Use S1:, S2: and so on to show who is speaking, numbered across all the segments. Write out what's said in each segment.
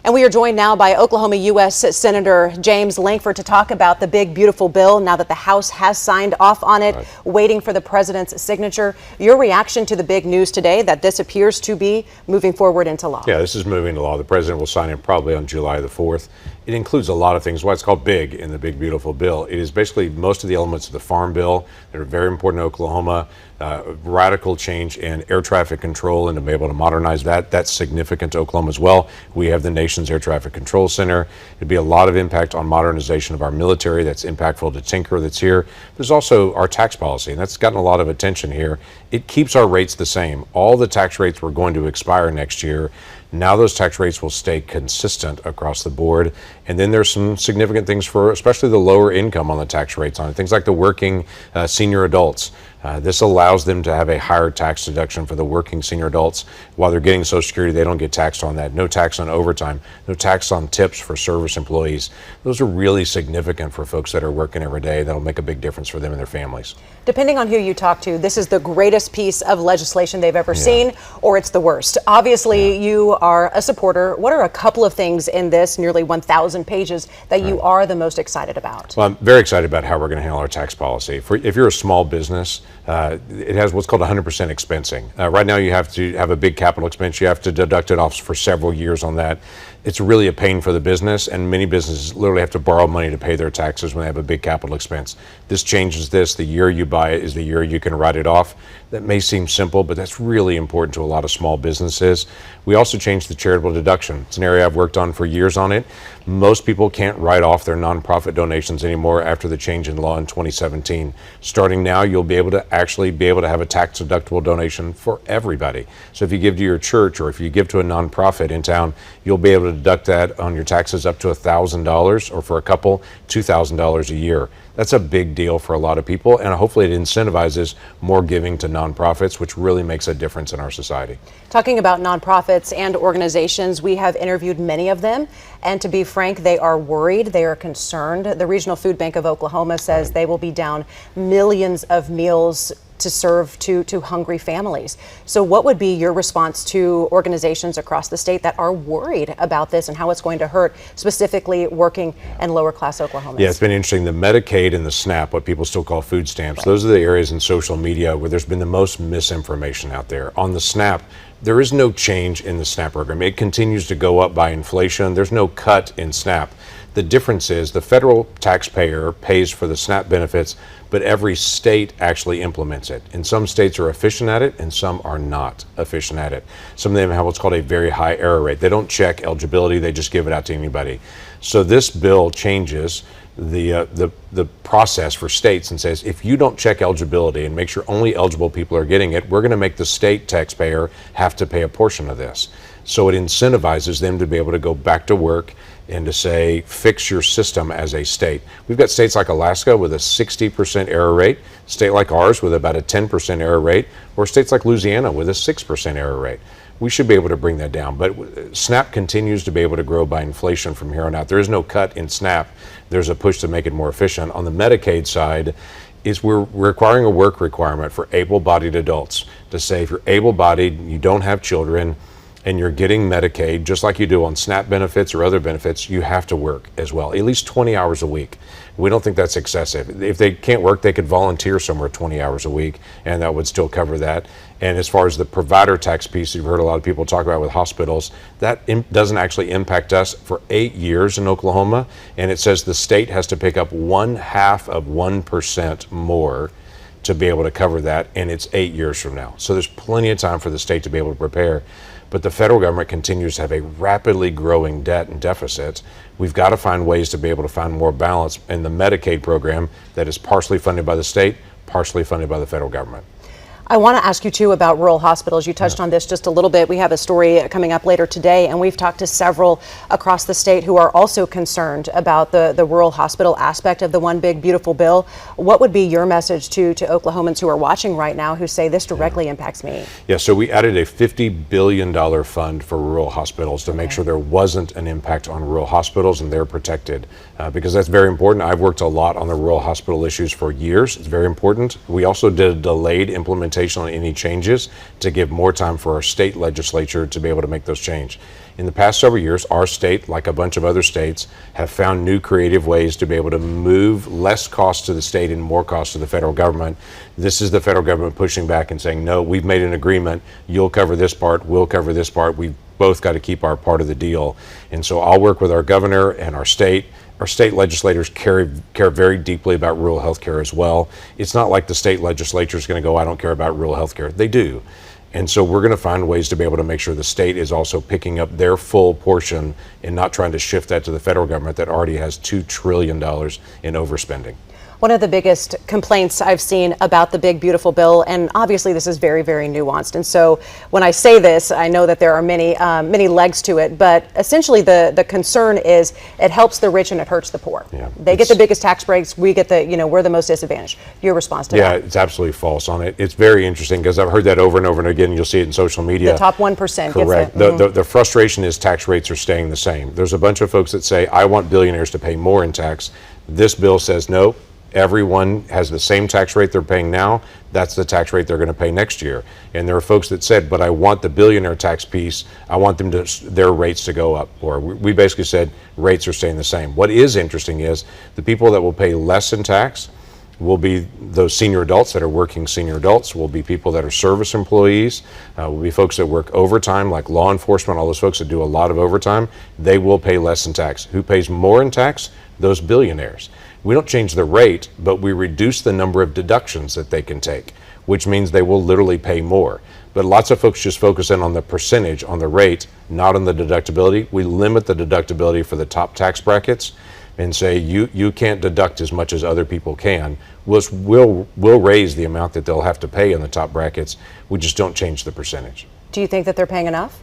S1: And we are joined now by Oklahoma U.S. Senator James Lankford to talk about the big, beautiful bill now that the House has signed off on it, waiting for the president's signature. Your reaction to the big news today that this appears to be moving forward into law?
S2: Yeah, this is moving to law. The president will sign it probably on July the 4th. It includes a lot of things. Why it's called big in the big, beautiful bill. It is basically most of the elements of the Farm Bill that are very important to Oklahoma. Radical change in air traffic control and to be able to modernize that. That's significant to Oklahoma as well. We have the nation's air traffic control center. It'd be a lot of impact on modernization of our military. That's impactful to Tinker that's here. There's also our tax policy, and that's gotten a lot of attention here. It keeps our rates the same. All the tax rates were going to expire next year. Now those tax rates will stay consistent across the board. And then there's some significant things for especially the lower income on the tax rates on it. Things like the working senior adults. This allows them to have a higher tax deduction for the working senior adults. While they're getting Social Security, they don't get taxed on that. No tax on overtime, no tax on tips for service employees. Those are really significant for folks that are working every day. That'll make a big difference for them and their families.
S1: Depending on who you talk to, this is the greatest piece of legislation they've ever seen, or it's the worst. Obviously, you are a supporter. What are a couple of things in this nearly 1,000 pages that you are the most excited about?
S2: Well, I'm very excited about how we're going to handle our tax policy. If you're a small business, it has what's called 100% expensing. Right now, you have to have a big capital expense. You have to deduct it off for several years on that. It's really a pain for the business, and many businesses literally have to borrow money to pay their taxes when they have a big capital expense. This changes this. The year you buy it is the year you can write it off. That may seem simple, but that's really important to a lot of small businesses. We also changed the charitable deduction. It's an area I've worked on for years on it. Most people can't write off their nonprofit donations anymore after the change in law in 2017. Starting now, you'll be able to have a tax deductible donation for everybody. So if you give to your church or if you give to a nonprofit in town, you'll be able to deduct that on your taxes up to $1,000, or for a couple, $2,000 a year. That's a big deal for a lot of people, and hopefully it incentivizes more giving to nonprofits, which really makes a difference in our society.
S1: Talking about nonprofits and organizations, we have interviewed many of them, and to be frank, they are worried, they are concerned. The Regional Food Bank of Oklahoma says they will be down millions of meals to serve to hungry families. So what would be your response to organizations across the state that are worried about this and how it's going to hurt specifically working and lower class Oklahomans?
S2: Yeah, it's been interesting. The Medicaid and the SNAP, what people still call food stamps, those are the areas in social media where there's been the most misinformation out there. On the SNAP, there is no change in the SNAP program. It continues to go up by inflation. There's no cut in SNAP. The difference is the federal taxpayer pays for the SNAP benefits, but every state actually implements it. And some states are efficient at it and some are not efficient at it. Some of them have what's called a very high error rate. They don't check eligibility, they just give it out to anybody. So this bill changes the process for states and says, if you don't check eligibility and make sure only eligible people are getting it, we're going to make the state taxpayer have to pay a portion of this. So it incentivizes them to be able to go back to work and to say, fix your system as a state. We've got states like Alaska with a 60% error rate, a state like ours with about a 10% error rate, or states like Louisiana with a 6% error rate. We should be able to bring that down, but SNAP continues to be able to grow by inflation from here on out. There is no cut in SNAP. There's a push to make it more efficient. On the Medicaid side, we're requiring a work requirement for able-bodied adults to say if you're able-bodied, you don't have children, and you're getting Medicaid, just like you do on SNAP benefits or other benefits, you have to work as well, at least 20 hours a week. We don't think that's excessive. If they can't work, they could volunteer somewhere 20 hours a week, and that would still cover that. And as far as the provider tax piece, you've heard a lot of people talk about with hospitals, that doesn't actually impact us for 8 years in Oklahoma, and it says the state has to pick up 0.5% more to be able to cover that, and it's 8 years from now. So there's plenty of time for the state to be able to prepare. But the federal government continues to have a rapidly growing debt and deficit. We've got to find ways to be able to find more balance in the Medicaid program that is partially funded by the state, partially funded by the federal government.
S1: I want to ask you, too, about rural hospitals. You touched on this just a little bit. We have a story coming up later today, and we've talked to several across the state who are also concerned about the rural hospital aspect of the One Big Beautiful Bill. What would be your message to Oklahomans who are watching right now who say this directly impacts me?
S2: Yeah, so we added a $50 billion fund for rural hospitals to make sure there wasn't an impact on rural hospitals and they're protected, because that's very important. I've worked a lot on the rural hospital issues for years. It's very important. We also did a delayed implementation documentation on any changes to give more time for our state legislature to be able to make those changes. In the past several years, our state, like a bunch of other states, have found new creative ways to be able to move less cost to the state and more cost to the federal government. This is the federal government pushing back and saying, no, we've made an agreement. You'll cover this part, we'll cover this part. We've both got to keep our part of the deal. And so I'll work with our governor and our state. Our state legislators care very deeply about rural health care as well. It's not like the state legislature is going to go, I don't care about rural health care. They do. And so we're going to find ways to be able to make sure the state is also picking up their full portion and not trying to shift that to the federal government that already has $2 trillion in overspending.
S1: One of the biggest complaints I've seen about the big, beautiful bill, and obviously this is very, very nuanced. And so when I say this, I know that there are many legs to it, but essentially the concern is it helps the rich and it hurts the poor.
S2: Yeah,
S1: they get the biggest tax breaks, we get we're the most disadvantaged. Your response to that?
S2: Yeah, it's absolutely false on it. It's very interesting because I've heard that over and over and again. You'll see it in social media.
S1: The top 1%
S2: Correct.
S1: gets it.
S2: The frustration is tax rates are staying the same. There's a bunch of folks that say, I want billionaires to pay more in tax. This bill says, no, everyone has the same tax rate they're paying now. That's the tax rate they're going to pay next year. And there are folks that said, but I want the billionaire tax piece. I want their rates to go up. Or we basically said rates are staying the same. What is interesting is the people that will pay less in tax will be those senior adults that are working senior adults, will be people that are service employees, will be folks that work overtime like law enforcement, all those folks that do a lot of overtime. They will pay less in tax. Who pays more in tax? Those billionaires. We don't change the rate, but we reduce the number of deductions that they can take, which means they will literally pay more. But lots of folks just focus in on the percentage, on the rate, not on the deductibility. We limit the deductibility for the top tax brackets and say you can't deduct as much as other people can. We'll raise the amount that they'll have to pay in the top brackets. We just don't change the percentage.
S1: Do you think that they're paying enough?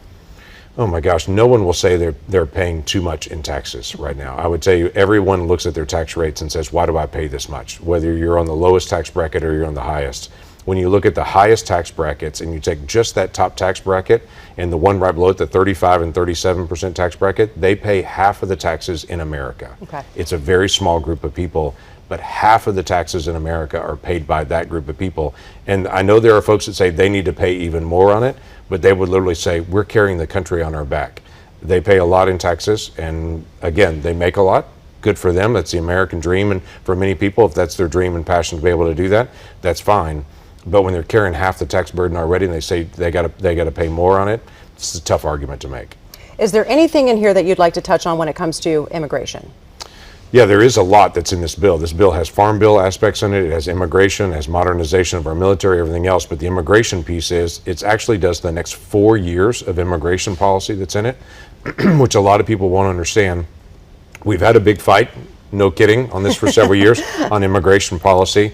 S2: Oh my gosh, no one will say they're paying too much in taxes right now. I would tell you everyone looks at their tax rates and says, why do I pay this much? Whether you're on the lowest tax bracket or you're on the highest. When you look at the highest tax brackets and you take just that top tax bracket and the one right below it, the 35 and 37% tax bracket, they pay half of the taxes in America.
S1: Okay.
S2: It's a very small group of people, but half of the taxes in America are paid by that group of people. And I know there are folks that say they need to pay even more on it, but they would literally say, we're carrying the country on our back. They pay a lot in taxes, and again, they make a lot. Good for them. That's the American dream, and for many people, if that's their dream and passion to be able to do that, that's fine. But when they're carrying half the tax burden already and they say they got to pay more on it, it's a tough argument to make.
S1: Is there anything in here that you'd like to touch on when it comes to immigration?
S2: Yeah, there is a lot that's in this bill. This bill has farm bill aspects in it. It has immigration, it has modernization of our military, everything else. But the immigration piece is, it actually does the next 4 years of immigration policy that's in it, which a lot of people won't understand. We've had a big fight, no kidding, on this for several years on immigration policy.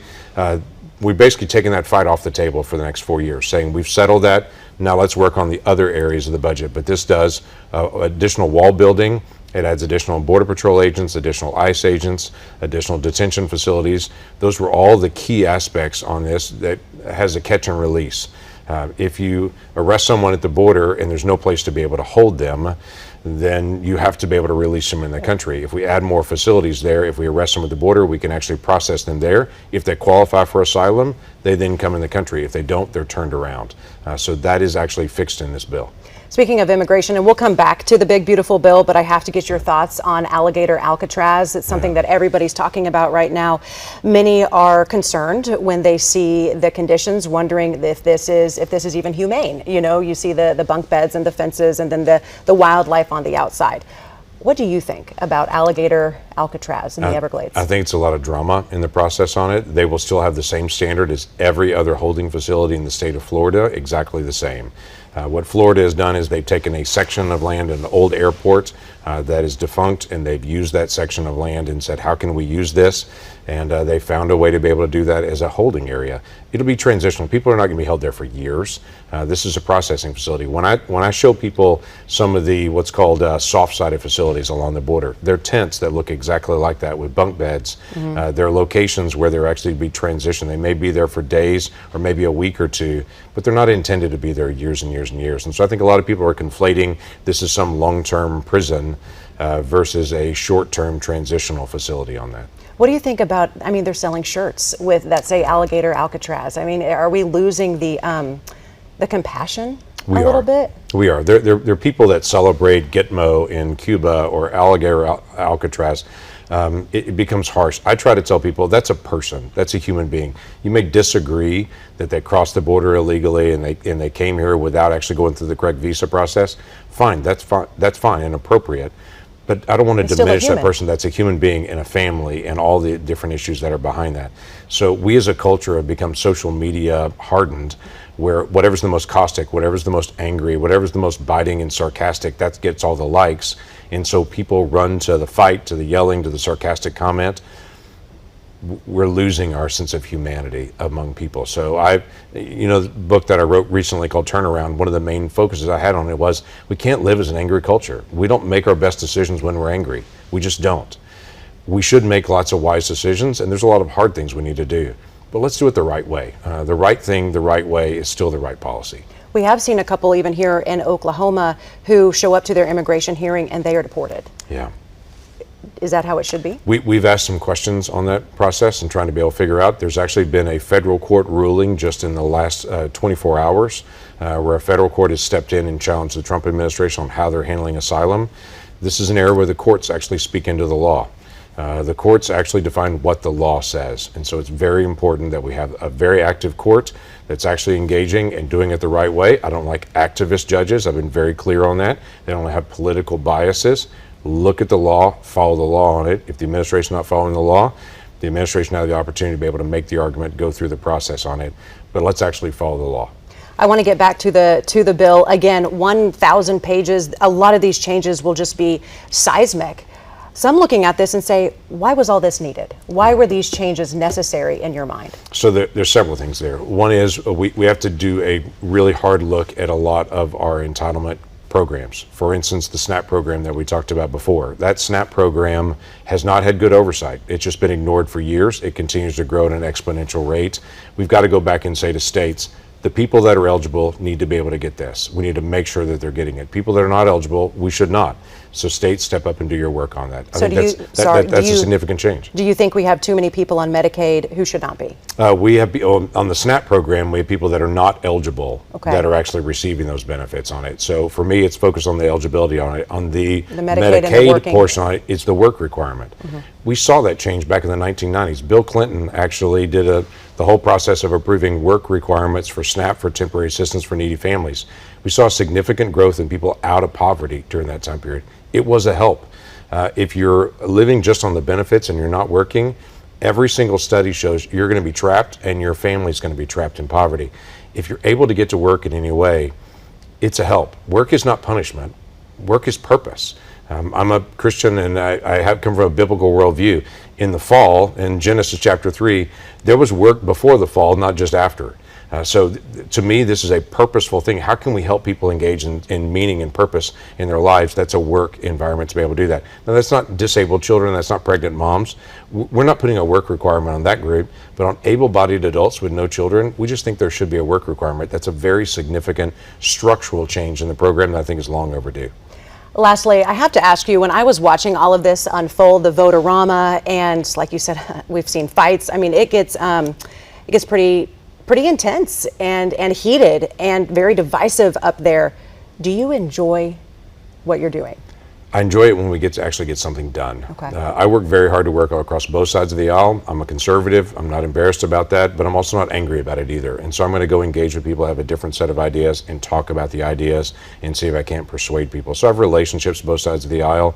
S2: We've basically taken that fight off the table for the next 4 years, saying we've settled that. Now let's work on the other areas of the budget. But this does additional wall building. It adds additional Border Patrol agents, additional ICE agents, additional detention facilities. Those were all the key aspects on this that has a catch and release. If you arrest someone at the border and there's no place to be able to hold them, then you have to be able to release them in the country. If we add more facilities there, if we arrest them at the border, we can actually process them there. If they qualify for asylum, they then come in the country. If they don't, they're turned around. So that is actually fixed in this bill.
S1: Speaking of immigration, and we'll come back to the big, beautiful bill, but I have to get your thoughts on Alligator Alcatraz. It's something that everybody's talking about right now. Many are concerned when they see the conditions, wondering if this is even humane. You know, you see the bunk beds and the fences and then the wildlife on the outside. What do you think about Alligator Alcatraz in the Everglades?
S2: I think it's a lot of drama in the process on it. They will still have the same standard as every other holding facility in the state of Florida, exactly the same. What Florida has done is they've taken a section of land in an old airport that is defunct, and they've used that section of land and said, how can we use this? And they found a way to be able to do that as a holding area. It'll be transitional. People are not going to be held there for years. This is a processing facility. When I show people some of the what's called soft-sided facilities along the border, they're tents that look exactly like that with bunk beds. They're locations where they're actually to be transitioned. They may be there for days or maybe a week or two, but they're not intended to be there years and years and years. And so I think a lot of people are conflating this is some long-term prison. versus a short-term transitional facility on that.
S1: What do you think about, I mean, they're selling shirts with that say Alligator Alcatraz. I mean, are we losing the compassion a little bit?
S2: We are. There are people that celebrate Gitmo in Cuba or Alligator Alcatraz. It becomes harsh. I try to tell people that's a person, that's a human being. You may disagree that they crossed the border illegally and they came here without actually going through the correct visa process. Fine, that's fine and appropriate. But I don't want to diminish that person. That's a human being and a family and all the different issues that are behind that. So we as a culture have become social media hardened, where whatever's the most caustic, whatever's the most angry, whatever's the most biting and sarcastic, that gets all the likes. And so people run to the fight, to the yelling, to the sarcastic comment. We're losing our sense of humanity among people. So the book that I wrote recently called Turnaround, one of the main focuses I had on it was we can't live as an angry culture. We don't make our best decisions when we're angry. We just don't. We should make lots of wise decisions, and there's a lot of hard things we need to do. But let's do it the right way. The right thing, the right way is still the right policy.
S1: We have seen a couple even here in Oklahoma who show up to their immigration hearing and they are deported.
S2: Yeah.
S1: Is that how it should be?
S2: We've asked some questions on that process and trying to be able to figure out. There's actually been a federal court ruling just in the last 24 hours where a federal court has stepped in and challenged the Trump administration on how they're handling asylum. This is an area where the courts actually speak into the law. The courts actually define what the law says. And so it's very important that we have a very active court that's actually engaging and doing it the right way. I don't like activist judges. I've been very clear on that. They don't have political biases. Look at the law, follow the law on it. If the administration is not following the law, the administration has the opportunity to be able to make the argument, go through the process on it. But let's actually follow the law.
S1: I want to get back to the bill. Again, 1,000 pages. A lot of these changes will just be seismic. Some looking at this and say, why was all this needed? Why were these changes necessary in your mind?
S2: So there's several things there. One is we have to do a really hard look at a lot of our entitlement programs. For instance, the SNAP program that we talked about before. That SNAP program has not had good oversight. It's just been ignored for years. It continues to grow at an exponential rate. We've got to go back and say to states, the people that are eligible need to be able to get this. We need to make sure that they're getting it. People that are not eligible, we should not. So states, step up and do your work on that. I think that's a significant change.
S1: Do you think we have too many people on Medicaid who should not be?
S2: We have on the SNAP program, we have people that are not eligible that are actually receiving those benefits on it. So for me, it's focused on the eligibility on it. On the Medicaid portion on it, it's the work requirement. Mm-hmm. We saw that change back in the 1990s. Bill Clinton actually did the whole process of approving work requirements for SNAP for temporary assistance for needy families. We saw significant growth in people out of poverty during that time period. It was a help. If you're living just on the benefits and you're not working, every single study shows you're going to be trapped and your family's going to be trapped in poverty. If you're able to get to work in any way, it's a help. Work is not punishment. Work is purpose. I'm a Christian and I have come from a biblical worldview. In the fall, in Genesis chapter 3, there was work before the fall, not just after. So to me, this is a purposeful thing. How can we help people engage in meaning and purpose in their lives? That's a work environment to be able to do that. Now, that's not disabled children. That's not pregnant moms. We're not putting a work requirement on that group. But on able-bodied adults with no children, we just think there should be a work requirement. That's a very significant structural change in the program that I think is long overdue.
S1: Lastly, I have to ask you, when I was watching all of this unfold, the Vote-A-Rama, and like you said, we've seen fights. I mean, it gets pretty intense and heated and very divisive up there. Do you enjoy what you're doing?
S2: I enjoy it when we get to actually get something done.
S1: Okay.
S2: I work very hard to work across both sides of the aisle. I'm a conservative. I'm not embarrassed about that, but I'm also not angry about it either. And so I'm going to go engage with people who have a different set of ideas and talk about the ideas and see if I can't persuade people. So I have relationships both sides of the aisle.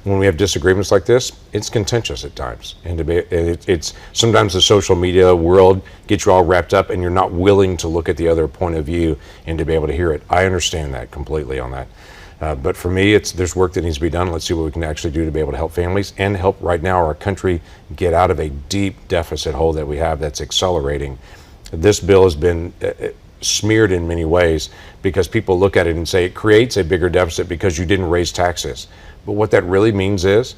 S2: When we have disagreements like this, it's contentious at times. And it's sometimes the social media world gets you all wrapped up and you're not willing to look at the other point of view and to be able to hear it. I understand that completely on that. But for me, there's work that needs to be done. Let's see what we can actually do to be able to help families and help right now our country get out of a deep deficit hole that we have that's accelerating. This bill has been smeared in many ways because people look at it and say it creates a bigger deficit because you didn't raise taxes. But what that really means is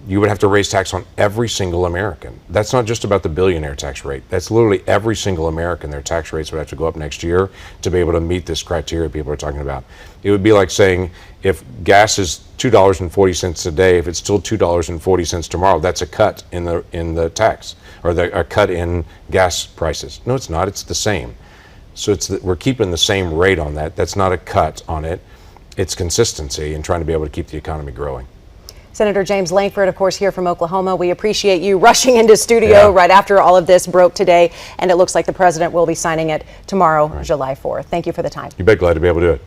S2: you would have to raise tax on every single American. That's not just about the billionaire tax rate. That's literally every single American. Their tax rates would have to go up next year to be able to meet this criteria people are talking about. It would be like saying if gas is $2.40 today, if it's still $2.40 tomorrow, that's a cut in the tax, or a cut in gas prices. No, it's not. It's the same. So we're keeping the same rate on that. That's not a cut on it. It's consistency and trying to be able to keep the economy growing.
S1: Senator James Lankford, of course, here from Oklahoma. We appreciate you rushing into studio right after all of this broke today, and it looks like the president will be signing it tomorrow, July 4th. Thank you for the time.
S2: You bet. Glad to be able to do it.